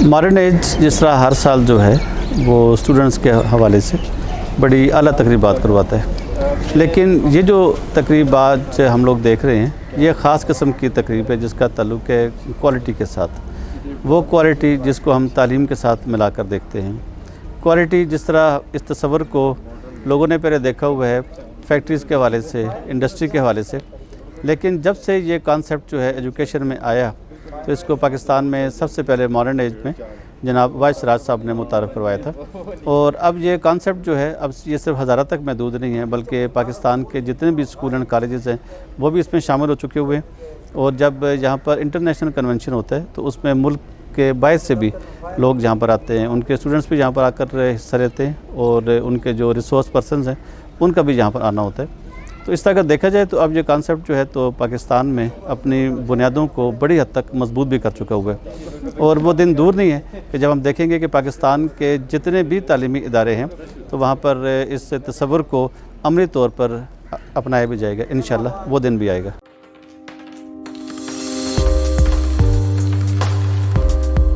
Modern age जिस तरह हर साल जो है वो स्टूडेंट्स के हवाले से बड़ी आला तकरीबात करवाता है, लेकिन ये जो तकरीबात हम लोग देख रहे हैं ये ख़ास किस्म की तकरीब है जिसका ताल्लुक़ है क्वालिटी के साथ। वो क्वालिटी जिसको हम तालीम के साथ मिलाकर देखते हैं। क्वालिटी जिस तरह इस तस्वर को लोगों ने पहले देखा हुआ है फैक्ट्रीज़ के हवाले से, इंडस्ट्री के हवाले से, लेकिन जब से ये कॉन्सेप्ट जो है एजुकेशन में आया तो इसको पाकिस्तान में सबसे पहले मॉडर्न एज में जनाब वाइस राज साहब ने मुतारफ़ करवाया था। और अब ये कॉन्सेप्ट जो है अब ये सिर्फ हज़ारा तक महदूद नहीं है, बल्कि पाकिस्तान के जितने भी स्कूल एंड कॉलेजेस हैं वो भी इसमें शामिल हो चुके हुए हैं। और जब यहाँ पर इंटरनेशनल कन्वेंशन होता है तो उसमें मुल्क के बाहर से भी लोग यहाँ पर आते हैं, उनके स्टूडेंट्स भी यहाँ पर आकर हिस्सा लेते हैं और उनके जो रिसोर्स पर्सनस हैं उनका भी यहाँ पर आना होता है। तो इस तरह अगर देखा जाए तो अब ये कॉन्सेप्ट जो है तो पाकिस्तान में अपनी बुनियादों को बड़ी हद तक मजबूत भी कर चुका हुआ है। और वो दिन दूर नहीं है कि जब हम देखेंगे कि पाकिस्तान के जितने भी तालीमी इदारे हैं तो वहाँ पर इस तस्वर को अमली तौर पर अपनाया भी जाएगा। इंशाअल्लाह वो दिन भी आएगा।